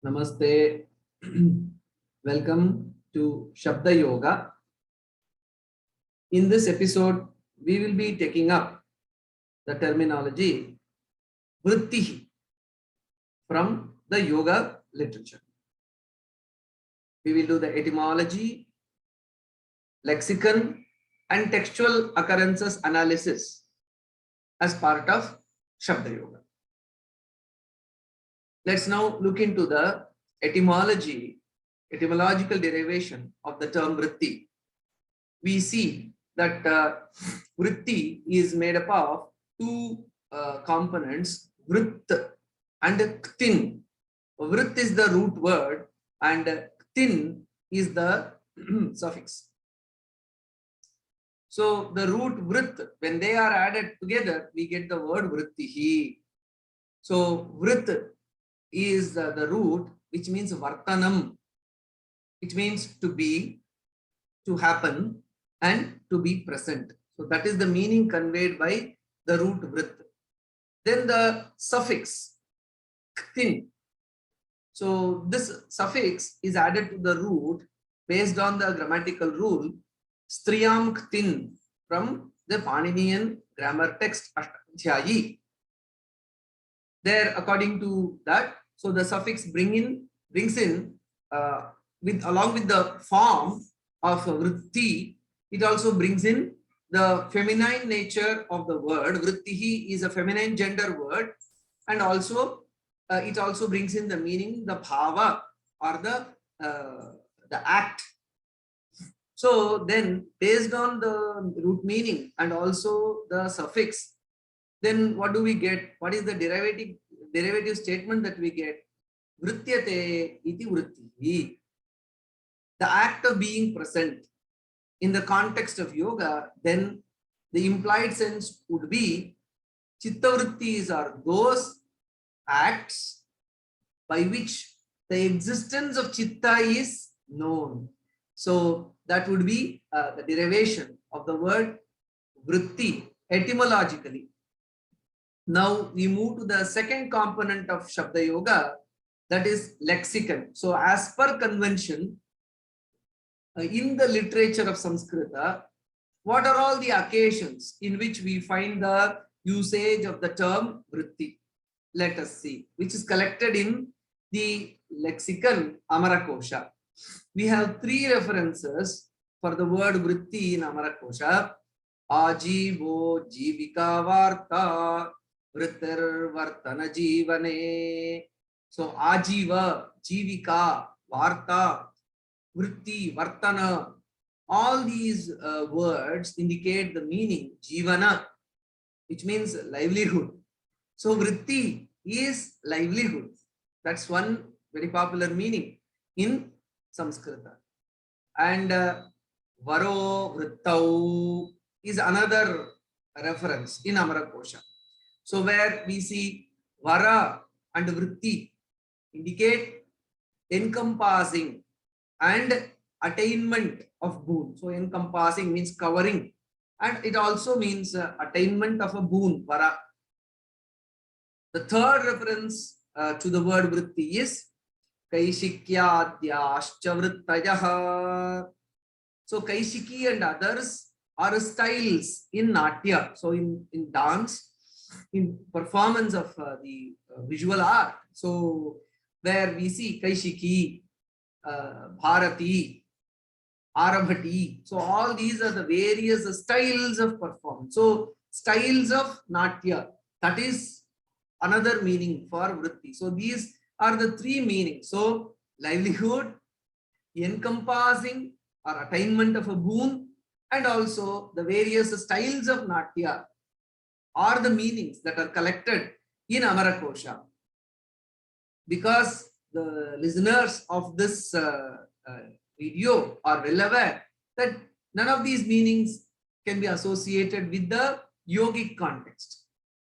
Namaste. Welcome to Śabda-yoga. In this episode, we will be taking up the terminology Vritti from the yoga literature. We will do the etymology, lexicon, and textual occurrences analysis as part of Śabda-yoga. Let's now look into the etymological derivation of the term Vritti. We see that Vritti is made up of two components, Vrit and Ktin. Vrit is the root word and Ktin is the suffix. So the root Vrit, when they are added together, we get the word Vrittihi. So Vrit is the root, which means Vartanam, which means to be, to happen, and to be present. So that is the meaning conveyed by the root Vrit. Then the suffix Ktin. So this suffix is added to the root based on the grammatical rule Striyam Ktin from the Paninian grammar text Ashtadhyayi. There, according to that, so the suffix brings in along with the form of vritti, it also brings in the feminine nature of the word. Vrittihi is a feminine gender word, and also it also brings in the meaning, the bhava, or the act. So then, based on the root meaning and also the suffix, then what do we get? What is the derivative statement that we get? Vrittyate iti vrittihi. The act of being present in the context of yoga, then the implied sense would be chittavrittis are those acts by which the existence of chitta is known. So that would be the derivation of the word vritti etymologically. Now we move to the second component of Śabda-yoga, that is lexicon. So as per convention, in the literature of Sanskrita, what are all the occasions in which we find the usage of the term vritti? Let us see, which is collected in the Lexicon Amarakosha. We have three references for the word vritti in Amarakosha. Ajivo jivika varta Vrittir vartana jivane. So ajiva, jivika, varta, vritti, vartana, all these words indicate the meaning jivana, which means livelihood. So vritti is livelihood. That's one very popular meaning in Sanskrita. And varo vrittau is another reference in Amarakosha. So where we see vara and vritti indicate encompassing and attainment of boon. So encompassing means covering, and it also means attainment of a boon, vara. The third reference to the word vritti is kaishikyādyāscha vrittayaha. So kaishiki and others are styles in natya, so in dance, in performance of the visual art. So where we see kaishiki, bharati, arabhati, so all these are the various styles of performance. So styles of natya, that is another meaning for vritti. So these are the three meanings. So livelihood, encompassing or attainment of a boon, and also the various styles of natya are the meanings that are collected in Amarakosha. Because the listeners of this video are well aware that none of these meanings can be associated with the yogic context.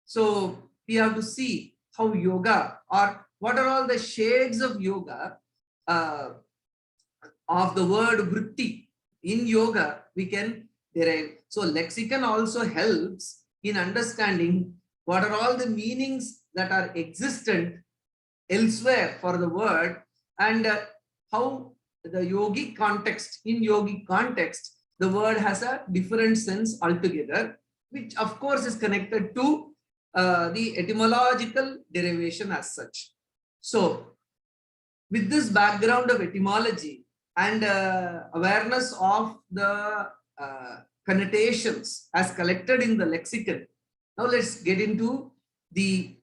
So we have to see how yoga, or what are all the shades of yoga of the word vritti in yoga we can derive. So lexicon also helps in understanding what are all the meanings that are existent elsewhere for the word, and how the yogic context, in yogic context, the word has a different sense altogether, which of course is connected to the etymological derivation as such. So with this background of etymology and awareness of the connotations as collected in the lexicon, now let's get into the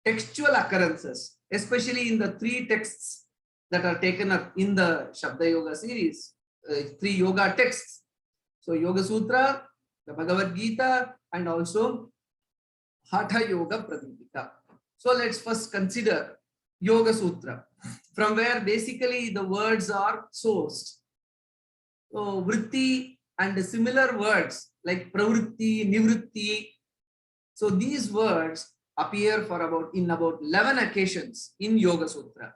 textual occurrences, especially in the 3 texts that are taken up in the Śabda-yoga series, 3 yoga texts. So Yogasūtra, the Bhagavad-gītā, and also Haṭha-yoga-pradīpikā. So let's first consider Yogasūtra, from where basically the words are sourced. So Vritti and similar words like pravritti, nivritti. So these words appear in about 11 occasions in Yogasūtra.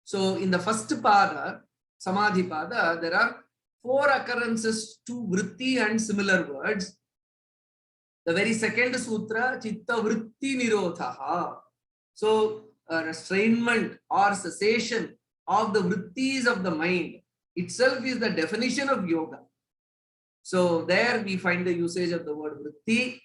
So in the first pada, Samadhi pada, there are 4 occurrences to vritti and similar words. The very second sutra, chitta vritti nirodhaha. So restrainment or cessation of the vrittis of the mind itself is the definition of yoga. So there we find the usage of the word vritti,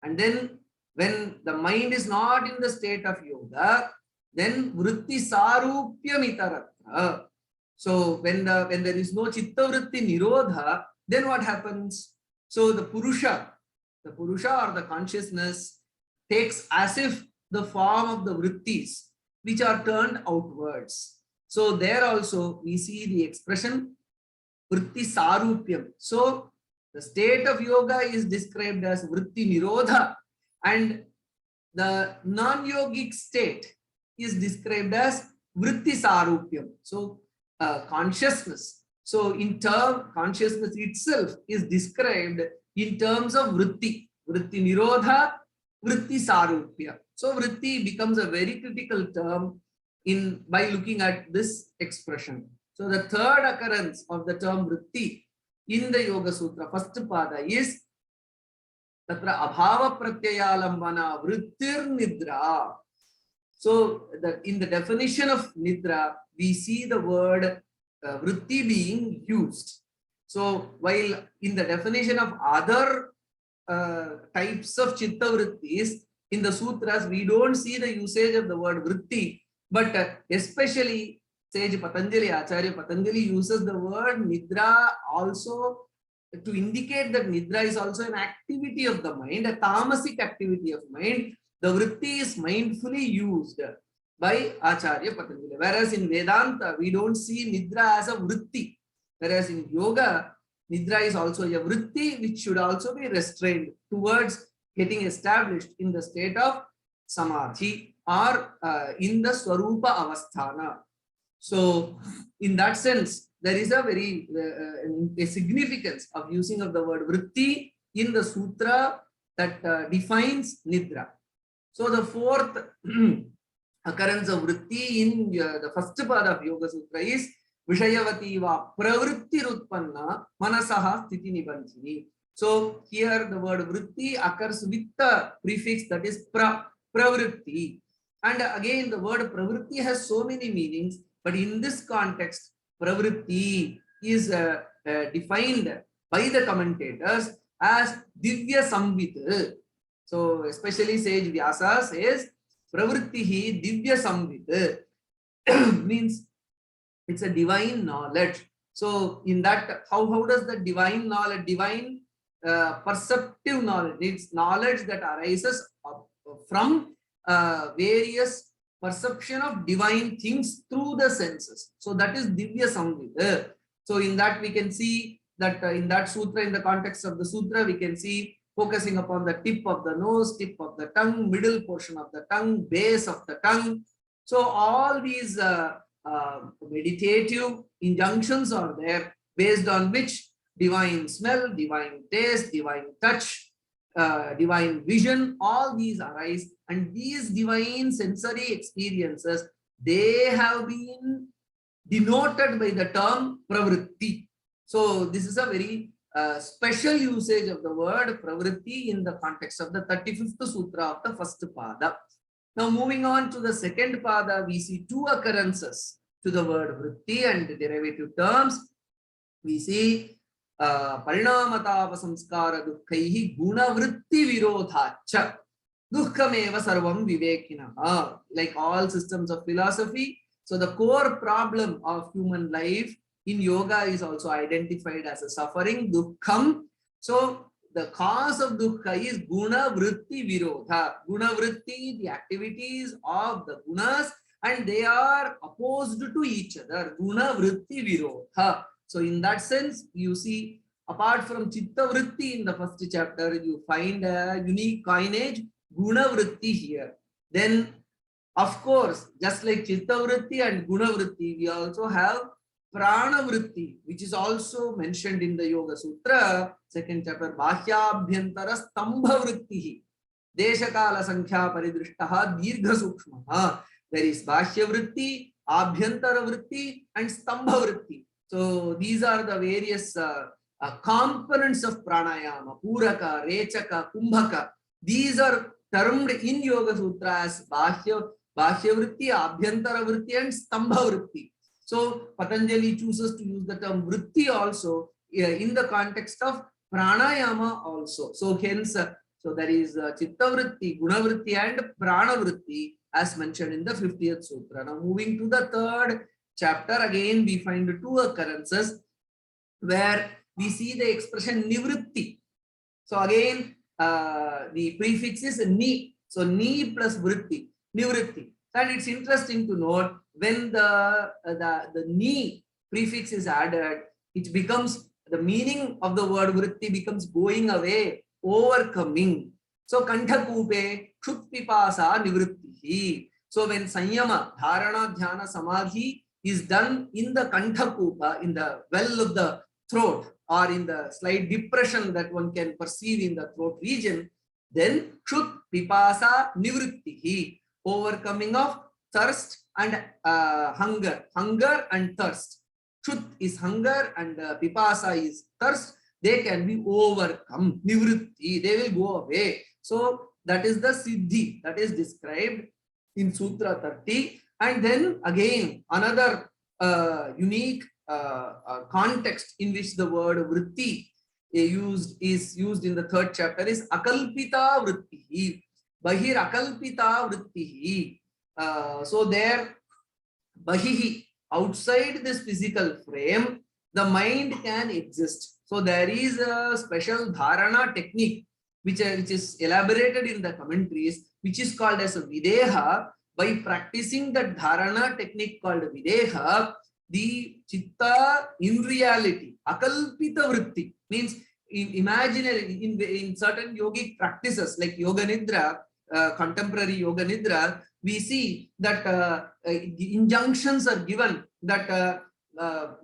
and then when the mind is not in the state of yoga, then vritti sarupyamitara. So when there is no chitta vritti nirodha, then what happens? So the purusha or the consciousness takes as if the form of the vrittis, which are turned outwards. So there also we see the expression vritti sarupyam. So the state of yoga is described as vritti nirodha, and the non-yogic state is described as vritti sarupyam. So consciousness. So consciousness itself is described in terms of vritti nirodha, vritti sarupya. So vritti becomes a very critical term by looking at this expression. So the third occurrence of the term vritti in the Yogasūtra, first pada, is tatra abhava pratyayalambana vrittir nidra. So in the definition of nidra, we see the word vritti being used. So while in the definition of other types of chitta vrittis, in the sutras, we don't see the usage of the word vritti, but especially sage Patanjali, Acharya Patanjali uses the word nidra also to indicate that nidra is also an activity of the mind, a tamasic activity of mind. The vritti is mindfully used by Acharya Patanjali. Whereas in Vedanta, we don't see nidra as a vritti. Whereas in yoga, nidra is also a vritti which should also be restrained towards getting established in the state of samadhi or in the swarupa avasthana. So in that sense, there is a very a significance of using of the word vritti in the sutra that defines nidra. So the fourth occurrence of vritti in the first part of Yogasūtra is Vishayavati va pravritti rutpanna manasaha sthiti nibandhini. So here the word vritti occurs with the prefix that is pravritti. And again, the word pravritti has so many meanings, but in this context, pravritti is defined by the commentators as divya samvit. So especially sage Vyasa says pravrittihi divya samvit means it's a divine knowledge. So in that, how does the divine knowledge, divine perceptive knowledge, it's knowledge that arises from various perception of divine things through the senses. So that is divya samvit. So in that we can see that in that sutra, in the context of the sutra, we can see focusing upon the tip of the nose, tip of the tongue, middle portion of the tongue, base of the tongue. So all these meditative injunctions are there, based on which divine smell, divine taste, divine touch, divine vision, all these arise, and these divine sensory experiences, they have been denoted by the term pravritti. So this is a very special usage of the word pravritti in the context of the 35th sutra of the first pada. Now moving on to the second pada, we see two occurrences to the word vritti and derivative terms. We see parinamata samskara dukkaihi guna vritti virodhacha dukkhameva sarvam vivekinaha. Like all systems of philosophy, so the core problem of human life in yoga is also identified as a suffering, dukkham. So the cause of dukkha is guna vritti virodha. Guna vritti, the activities of the gunas, and they are opposed to each other. Guna vritti virodha. So in that sense, you see, apart from chitta vritti in the first chapter, you find a unique coinage, guna vritti here. Then, of course, just like chitta vritti and guna vritti, we also have prana vritti, which is also mentioned in the Yogasūtra, second chapter, bahyabhyantara stambha vrittihi, deshakala sankhya paridrishtaha dirgha sukshmaha. There is bahya vritti, abhyantara vritti, and stambha vritti. So these are the various components of pranayama, puraka, rechaka, kumbhaka. These are termed in Yogasūtra as bahya vritti, abhyantara vritti, and stambha vritti. So Patanjali chooses to use the term vritti also in the context of pranayama also. So hence, so there is chitta vritti, guna vritti, and prana vritti as mentioned in the 50th sutra. Now moving to the third chapter, again we find two occurrences where we see the expression nivritti. So again the prefix is ni. So ni plus vritti, nivritti. And it's interesting to note when the ni prefix is added, it becomes, the meaning of the word vritti becomes going away, overcoming. So kantha kupe kshut pipasa nivrittihi. So when sanyama, dharana, dhyana, samadhi is done in the kantha kupa, in the well of the throat, or in the slight depression that one can perceive in the throat region, then kshut pipasa nivrittihi, overcoming of thirst and hunger and thirst. Kshut is hunger and pipasa is thirst. They can be overcome, nivritti, they will go away. So that is the siddhi that is described in Sutra 30. And then again, another unique context in which the word vritti is used in the third chapter is akalpita vrittihi. Bahir akalpita vrittihi. So there, bahihi, outside this physical frame, the mind can exist. So there is a special dharana technique which is elaborated in the commentaries, which is called as a videha. By practicing that dharana technique called videha, the chitta in reality, akalpita vritti, means in imaginary, in certain yogic practices like yoga nidra, contemporary yoga nidra, we see that injunctions are given that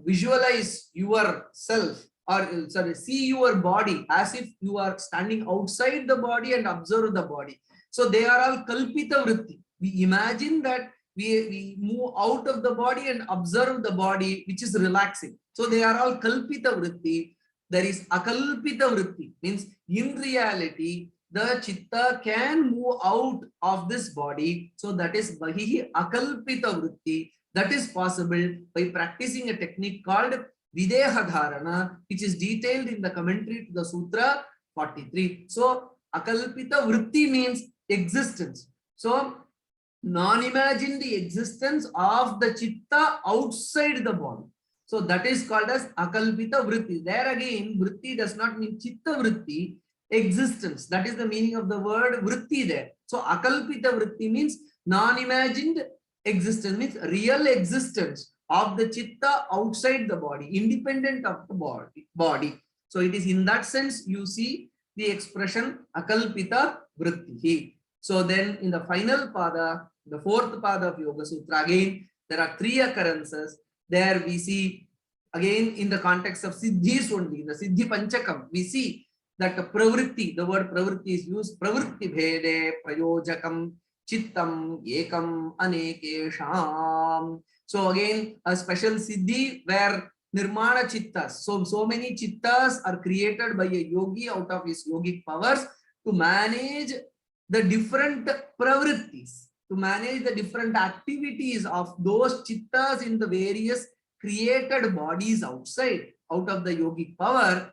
visualize yourself, or sorry, see your body as if you are standing outside the body and observe the body. So they are all kalpita vritti. We imagine that we move out of the body and observe the body, which is relaxing. So they are all kalpita vritti. There is akalpita vritti, means in reality the chitta can move out of this body. So that is bahihi akalpita vritti. That is possible by practicing a technique called videha dharana, which is detailed in the commentary to the Sutra 43. So akalpita vritti means existence. So non-imagined existence of the chitta outside the body. So that is called as akalpita vritti. There again, vritti does not mean chitta vritti, existence. That is the meaning of the word vritti there. So akalpita vritti means non-imagined existence, means real existence of the chitta outside the body, independent of the body. So it is in that sense you see the expression akalpita vritti. So then in the final pada, the fourth pada of Yogasūtra, again there are three occurrences. There we see again in the context of siddhis only, in the siddhi panchakam, we see that the pravritti, the word pravritti is used, pravritti bhede prayojakam chittam ekam anekesham. So again a special siddhi where nirmana chittas, so many chittas are created by a yogi out of his yogic powers to manage the different pravrittis. to manage the different activities of those chittas in the various created bodies outside, out of the yogic power.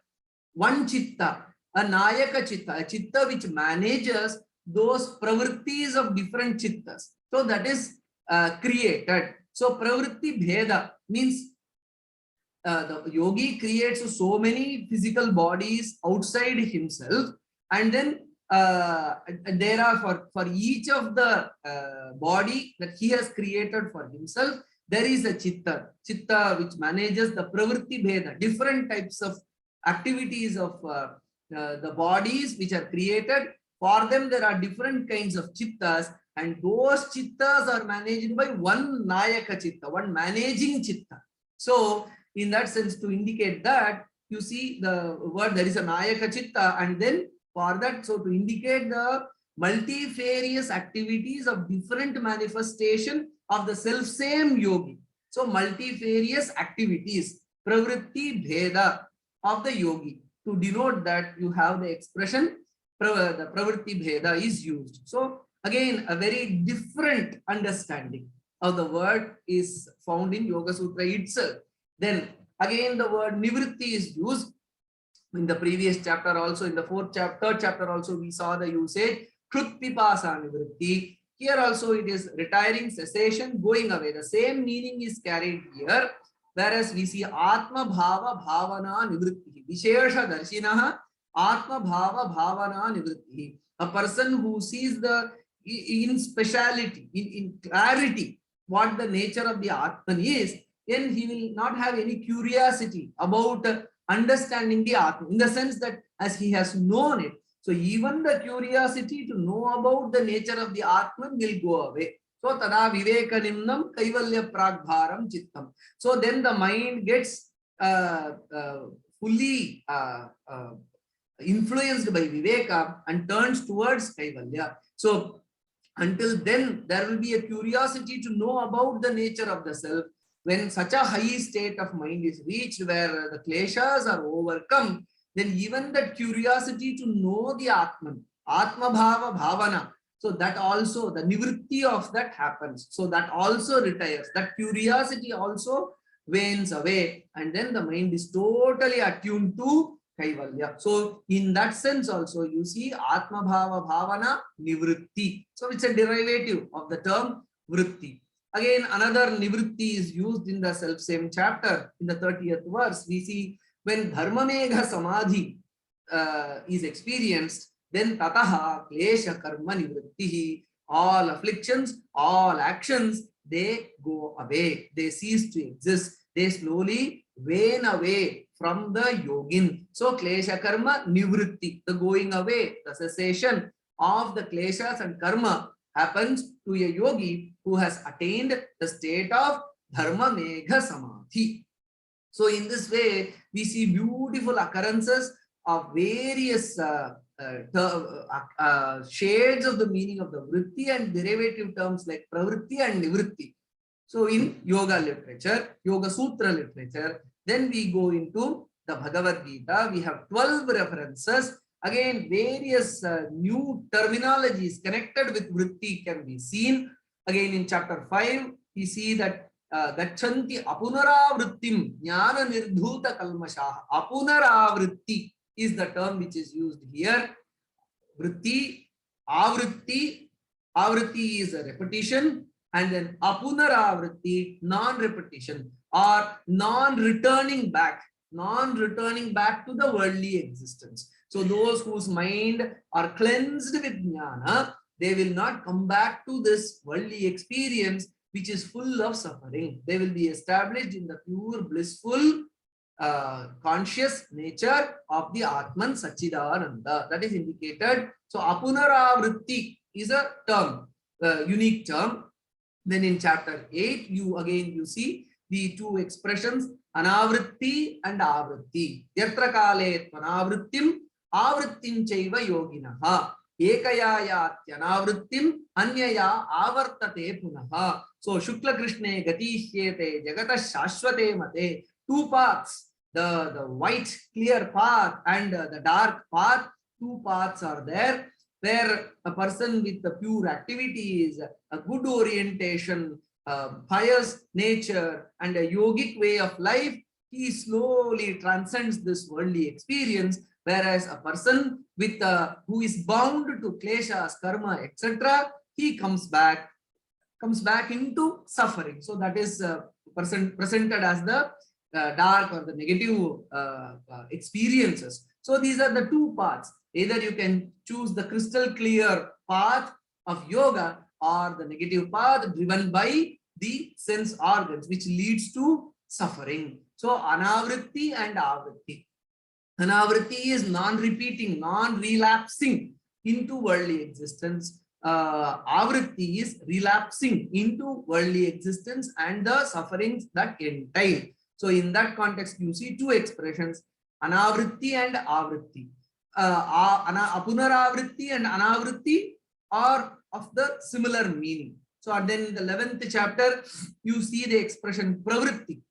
One chitta, a nayaka chitta, a chitta which manages those pravrittis of different chittas. So that is created. So pravritti bheda means the yogi creates so many physical bodies outside himself, and then there are for each of the body that he has created for himself, there is a chitta which manages the pravritti bheda, different types of activities of the bodies which are created. For them there are different kinds of chittas, and those chittas are managed by one nayaka chitta, one managing chitta. So in that sense, to indicate that, you see the word, there is a nayaka chitta, and then for that, so to indicate the multifarious activities of different manifestation of the self same yogi. So multifarious activities, pravritti bheda of the yogi. To denote that, you have the expression the pravritti bheda is used. So again, a very different understanding of the word is found in Yogasūtra itself. Then again, the word nivritti is used in the previous chapter also. In the third chapter also, we saw the usage krutpipasa nivritti. Here also it is retiring, cessation, going away. The same meaning is carried here, whereas we see atma bhava bhavana nivritti, vishesha darshinaha atma bhava bhavana nivritti. A person who sees the in speciality, in clarity, what the nature of the Atman is, then he will not have any curiosity about understanding the Atman, in the sense that as he has known it, so even the curiosity to know about the nature of the Atman will go away. So tada viveka nimnam kaivalya pragbharam chittam. So then the mind gets fully influenced by viveka and turns towards kaivalya. So until then, there will be a curiosity to know about the nature of the self. When such a high state of mind is reached, where the kleshas are overcome, then even that curiosity to know the Atman, Atma Bhava Bhavana, so that also, the nivritti of that happens. So that also retires. That curiosity also wanes away. And then the mind is totally attuned to Kaivalya. So in that sense also, you see Atma Bhava Bhavana Nivritti. So it's a derivative of the term Vritti. Again, another Nivritti is used in the self-same chapter. In the 30th verse, we see when Dharma Megha Samadhi is experienced, then Tataha Klesha Karma Nivrittihi. All afflictions, all actions, they go away. They cease to exist. They slowly wane away from the yogin. So klesha karma nivritti, the going away, the cessation of the kleshas and karma happens to a yogi who has attained the state of dharma megha samadhi. So in this way, we see beautiful occurrences of various shades of the meaning of the vritti and derivative terms like pravritti and nivritti. So in yoga literature, Yogasūtra literature, then we go into the Bhagavad-gītā. We have 12 references. Again, various new terminologies connected with vritti can be seen. Again, in chapter 5, we see that Gachanti apunaravrittim jnana nirdhuta kalmashaha. Apunaravritti is the term which is used here. Vritti, avritti. Avritti is a repetition. And then apunaravritti, non-repetition or non-returning back to the worldly existence. So those whose mind are cleansed with jnana, they will not come back to this worldly experience which is full of suffering. They will be established in the pure, blissful, conscious nature of the Atman Satchidananda. That is indicated. So apunaravritti is a term, unique term. Then in chapter 8, you see the two expressions anavritti and avritti. Yatra kale tvanavrittim avrittim chaiva yoginaha ekaya yatyanavrittim anyaya avartate punaha. So Shukla Krishne gatishyete jagata shashvate mate. Two paths, the white clear path and the dark path, two paths are there. where a person with the pure activities, a good orientation, pious nature, and a yogic way of life, he slowly transcends this worldly experience. Whereas a person with who is bound to kleshas, karma, etc., he comes back into suffering. So that is presented as the dark or the negative experiences. So these are the two paths. Either you can choose the crystal clear path of yoga, or the negative path driven by the sense organs, which leads to suffering. So anavritti and avritti. Anavritti is non-repeating, non-relapsing into worldly existence. Avritti is relapsing into worldly existence and the sufferings that entail. So in that context, you see two expressions, anavritti and avritti. Apunaravritti and anavritti are of the similar meaning. So then in the 11th chapter, you see the expression pravritti.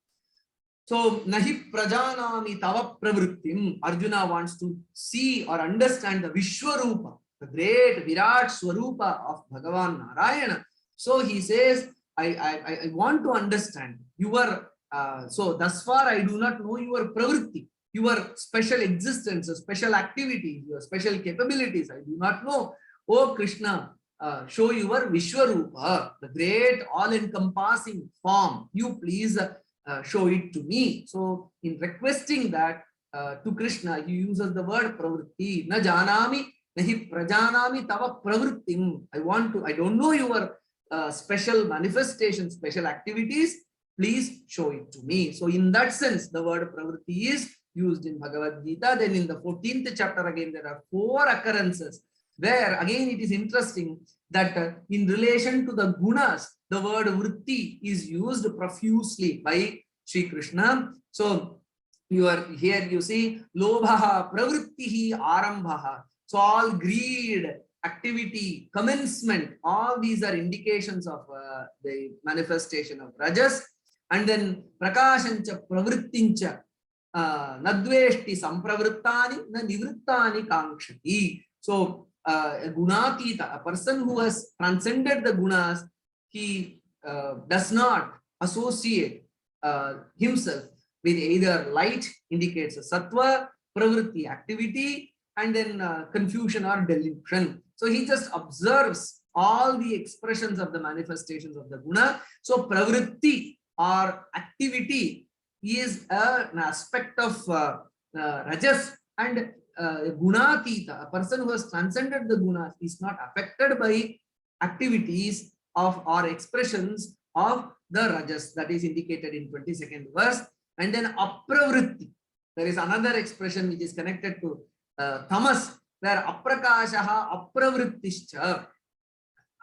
So nahi prajanami tava pravrittim. Arjuna wants to see or understand the Vishwarupa, the great Virat Swarupa of Bhagavan Narayana. So he says, I want to understand your, so thus far I do not know your pravritti, your special existence, special activities, your special capabilities. I do not know. Oh Krishna, show your Vishwarupa, the great all-encompassing form. You please show it to me. So in requesting that to Krishna, he uses the word pravritti. Na janami, nahi prajanami tava pravrittim. I don't know your special manifestations, special activities. Please show it to me. So in that sense, the word pravritti is used in Bhagavad-gītā. Then in the 14th chapter, again, there are 4 occurrences, where again it is interesting that in relation to the gunas, the word vritti is used profusely by Sri Krishna. So here you see lobhaha, pravrittihi, arambhaha. So all greed, activity, commencement, all these are indications of the manifestation of rajas. And then prakashancha pravrittincha nadveshti sampravrittani na nivrittani kankshati. So a gunatita, a person who has transcended the gunas, he does not associate himself with either light, indicates a sattva, pravritti, activity, and then confusion or delusion. So he just observes all the expressions of the manifestations of the guna. So pravritti or activity is an aspect of rajas, and gunatita, a person who has transcended the gunas, is not affected by activities of or expressions of the rajas, that is indicated in 22nd verse. And then apravritti, there is another expression which is connected to tamas, where aprakashaha apravrittischa,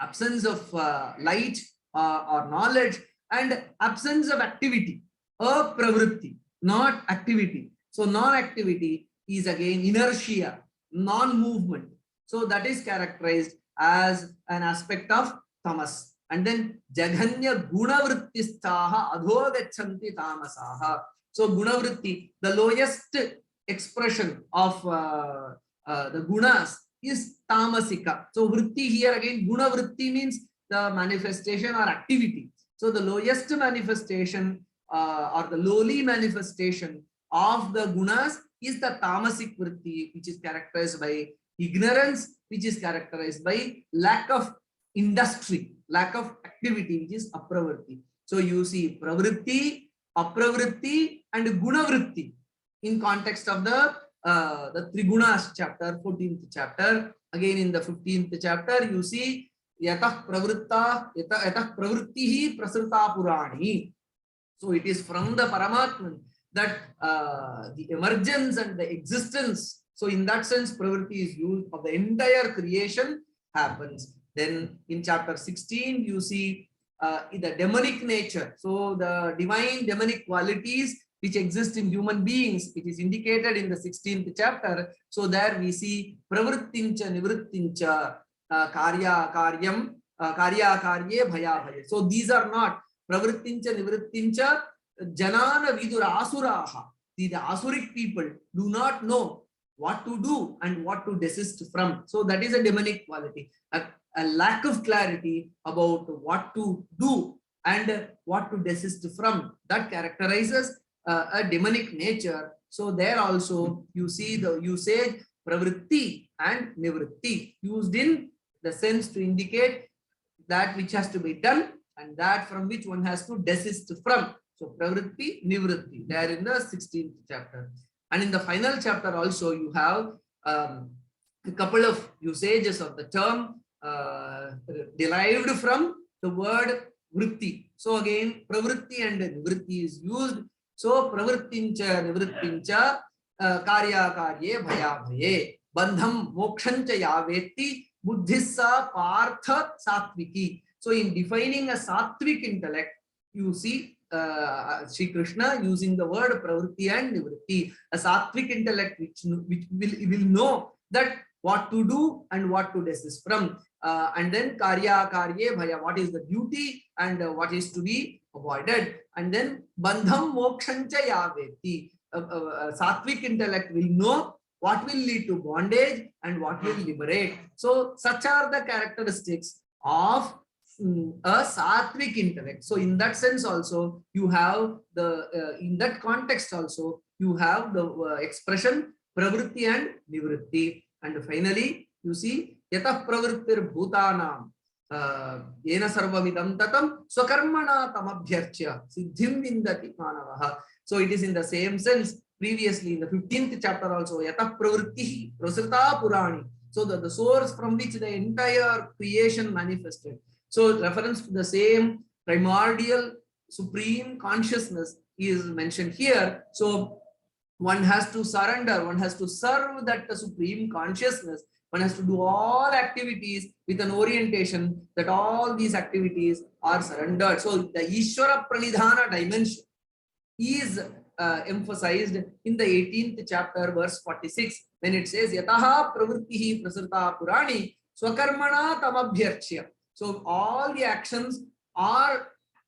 absence of light or knowledge, and absence of activity, apravritti, not activity. So non-activity is again inertia, non-movement. So that is characterized as an aspect of tamas. And then jaghanya gunavrittistaha adhogachanti tamasaha. So gunavritti, the lowest expression of the gunas is tamasika. So vritti here again, gunavritti means the manifestation or activity. So the lowest manifestation or the lowly manifestation of the gunas is the tamasic vritti, which is characterized by ignorance, which is characterized by lack of industry, lack of activity, which is apravritti. So you see pravritti, apravritti, and gunavritti in context of the Trigunas chapter, 14th chapter. Again in the 15th chapter, you see yatah pravrittihi prasrita purani. So it is from the Paramatman that the emergence and the existence. So in that sense, pravritti is used of the entire creation happens. Then in chapter 16, you see the demonic nature. So the divine demonic qualities which exist in human beings, it is indicated in the 16th chapter. So there we see pravrittincha nivrittincha karya karyam karya karye bhaya bhaya. So these are not pravrittincha nivrittincha janana vidura asuraha. The asuric people do not know what to do and what to desist from. So that is a demonic quality, a lack of clarity about what to do and what to desist from. That characterizes a demonic nature. So there also you see the usage pravritti and nivritti used in the sense to indicate that which has to be done and that from which one has to desist from. So pravritti, nivritti, they are in the 16th chapter. And in the final chapter also you have a couple of usages of the term derived from the word vritti. So again, pravritti and nivritti is used. So pravrittincha nivrittincha karya karye bhaya bhaye bandham mokshancha yavetti buddhissa partha sattviki. So in defining a sattvic intellect, you see Sri Krishna using the word pravritti and nivritti, a sattvic intellect which will know that what to do and what to desist from, and then karya karye bhaya, what is the duty and what is to be avoided, and then bandham mokshancha yavetti, sattvic intellect will know what will lead to bondage and what will liberate. So such are the characteristics of a sattvic intellect. So in that sense also you have the in that context also you have the expression pravritti and nivritti. And finally you see yatah pravrittir bhutanam yena sarvamidam tatam swakarmana tamabhyarchya siddhim vindati manavaha. So it is in the same sense. Previously in the 15th chapter also yatah pravritti prasrita purani. So the source from which the entire creation manifested. So reference to the same primordial supreme consciousness is mentioned here. So one has to surrender, one has to serve that supreme consciousness, one has to do all activities with an orientation that all these activities are surrendered. So the Ishvara Pranidhana dimension is emphasized in the 18th chapter verse 46 when it says yataha pravrittihi prasrita purani swakarmana tamabhyarchya. So all the actions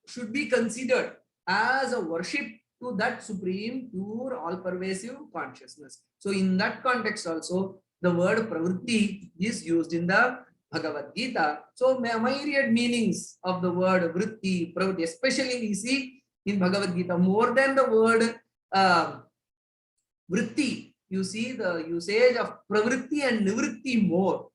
should be considered as a worship to that supreme, pure, all-pervasive consciousness. So in that context also, the word pravritti is used in the Bhagavad-gītā. So myriad meanings of the word vritti, pravritti, especially we see in Bhagavad-gītā more than the word vritti, you see the usage of pravritti and nivritti more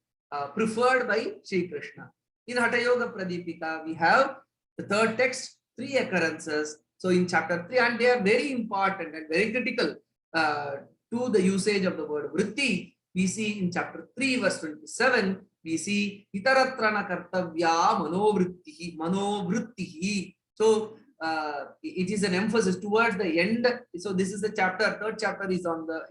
preferred by Sri Krishna. In Haṭha-yoga-pradīpikā, we have the third text, 3 occurrences. So in chapter 3, and they are very important and very critical to the usage of the word vritti. We see in chapter 3, verse 27, we see itaratrana kartavya manovrittihi. So it is an emphasis towards the end. So this is the chapter, third chapter is on the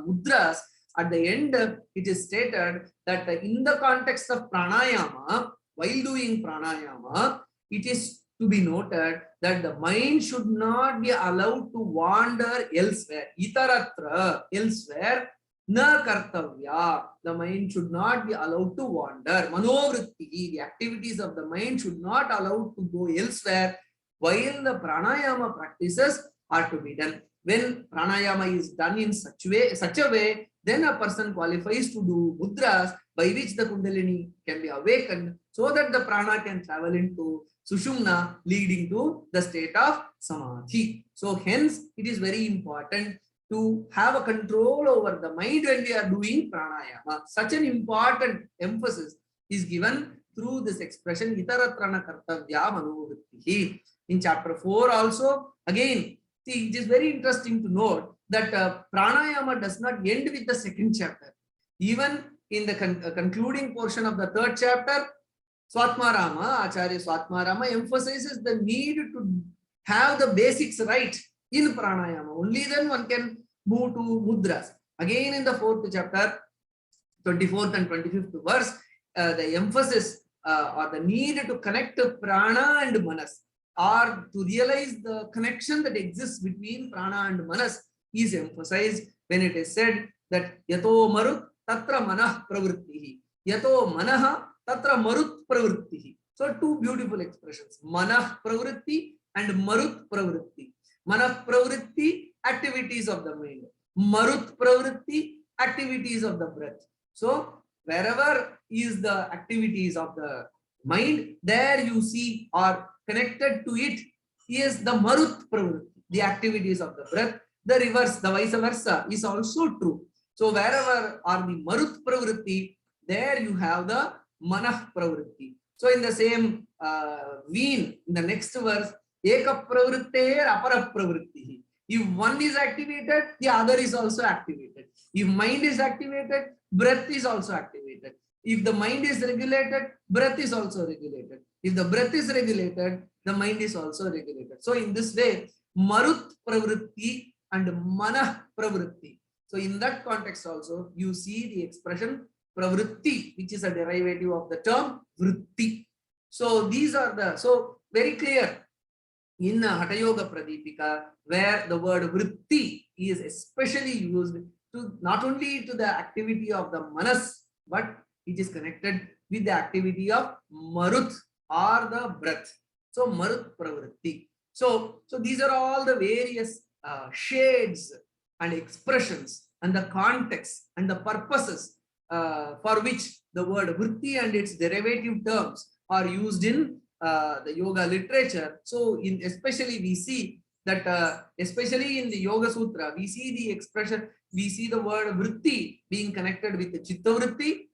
mudras. At the end, it is stated that in the context of pranayama, while doing pranayama, it is to be noted that the mind should not be allowed to wander elsewhere. Itaratra, elsewhere, na kartavya. The mind should not be allowed to wander. Manovritti, the activities of the mind should not allowed to go elsewhere while the pranayama practices are to be done. When pranayama is done in such a way, then a person qualifies to do mudras by which the kundalini can be awakened so that the prana can travel into sushumna, leading to the state of samadhi. So hence it is very important to have a control over the mind when we are doing pranayama. Such an important emphasis is given through this expression itaratrana kartavya manovrittihi. In chapter 4 also, again, see, it is very interesting to note that pranayama does not end with the second chapter. Even in the concluding portion of the third chapter, Swatmarama, Acharya Swatmarama emphasizes the need to have the basics right in pranayama. Only then one can move to mudras. Again in the fourth chapter, 24th and 25th verse, the emphasis or the need to connect prana and manas, or to realize the connection that exists between prana and manas is emphasized when it is said that yato marut tatra manah pravrittihi, yato manah tatra marut pravrittihi. So two beautiful expressions, manah pravritti and marut pravritti. Manah pravritti, activities of the mind. Marut pravritti, activities of the breath. So wherever is the activities of the mind, there you see or connected to it is the marut pravritti, the activities of the breath. The reverse, the vice versa is also true. So wherever are the marut pravritti, there you have the manah pravritti. So in the same vein, in the next verse, eka pravritte apara pravritti. If one is activated, the other is also activated. If mind is activated, breath is also activated. If the mind is regulated, breath is also regulated. If the breath is regulated, the mind is also regulated. So in this way, marut pravritti and manah pravritti. So in that context also, you see the expression pravritti, which is a derivative of the term vritti. So these are the, so very clear in Haṭha-yoga-pradīpikā, where the word vritti is especially used to not only to the activity of the manas, but it is connected with the activity of marut or the breath. So marut pravritti. So these are all the various shades and expressions and the context and the purposes for which the word vritti and its derivative terms are used in the yoga literature. So especially we see that especially in the Yogasūtra, we see the expression, we see the word vritti being connected with the chitta vritti,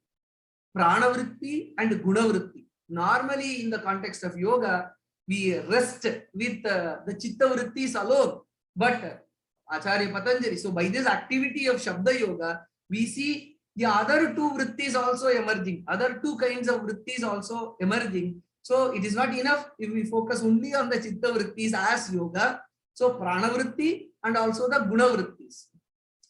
prana vritti and guna vritti. Normally in the context of yoga, we rest with the chitta vrittis alone. But Acharya Patanjali, so by this activity of Śabda-yoga, we see the other two vrittis also emerging, other two kinds of vrittis also emerging. So it is not enough if we focus only on the chitta vrittis as yoga. So prana vritti and also the guna vrittis.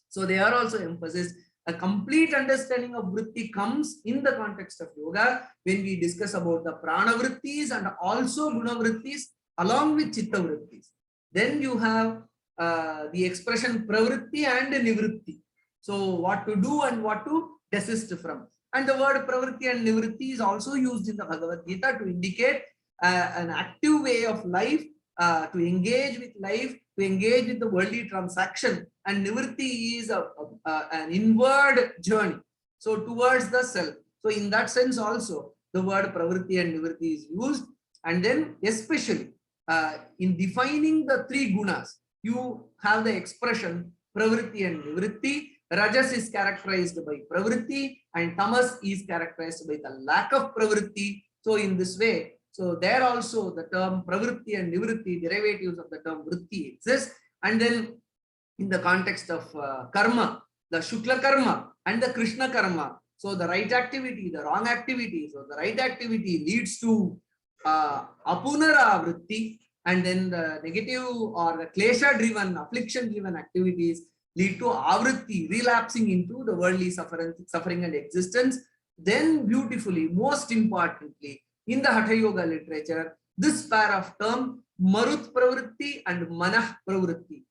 So they are also emphasized. A complete understanding of vritti comes in the context of yoga when we discuss about the prana vrittis and also guna vrittis along with chitta vrittis. Then you have the expression pravritti and nivritti. So what to do and what to desist from. And the word pravritti and nivritti is also used in the Bhagavad-gītā to indicate an active way of life, to engage with life, to engage with the worldly transaction. And nivritti is an inward journey, so towards the self. So in that sense also, the word pravritti and nivritti is used. And then especially in defining the three gunas, you have the expression pravritti and nivritti. Rajas is characterized by pravritti and tamas is characterized by the lack of pravritti. So in this way, so there also the term pravritti and nivritti, derivatives of the term vritti exist. And then in the context of karma, the Shukla karma and the Krishna karma. So the right activity, the wrong activity. So the right activity leads to apunara vritti, and then the negative or the klesha driven, affliction driven activities lead to avritti, relapsing into the worldly suffering and existence. Then beautifully, most importantly, in the Hatha Yoga literature, this pair of term marut pravritti and manah pravritti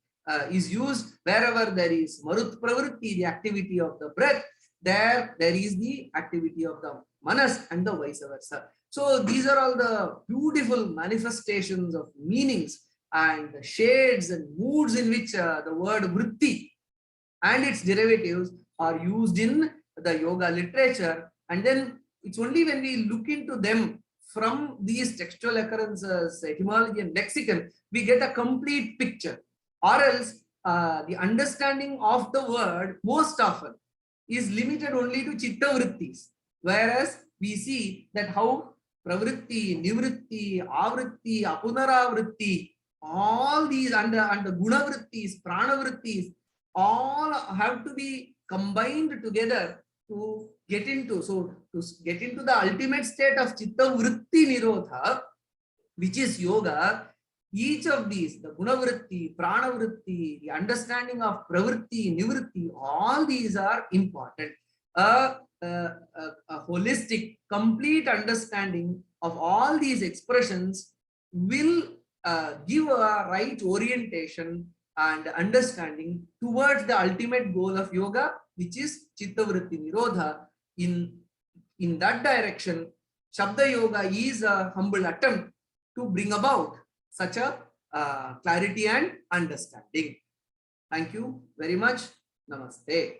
is used. Wherever there is marut pravritti, the activity of the breath, there is the activity of the manas and the vice versa. So these are all the beautiful manifestations of meanings and the shades and moods in which the word vritti and its derivatives are used in the yoga literature. And then it's only when we look into them from these textual occurrences, etymology and lexicon, we get a complete picture. Or else the understanding of the word most often is limited only to chitta vrittis, whereas we see that how pravritti, nivritti, avritti, apunaravritti, all these and the guna vrittis, prana vrittis, all have to be combined together to get into, so to get into the ultimate state of chitta vritti nirodha, which is yoga. Each of these, the guna vritti, prana vritti, the understanding of pravritti, nivritti, all these are important. A holistic, complete understanding of all these expressions will give a right orientation and understanding towards the ultimate goal of yoga, which is chitta vritti nirodha. In that direction, Śabda-yoga is a humble attempt to bring about such a clarity and understanding. Thank you very much. Namaste.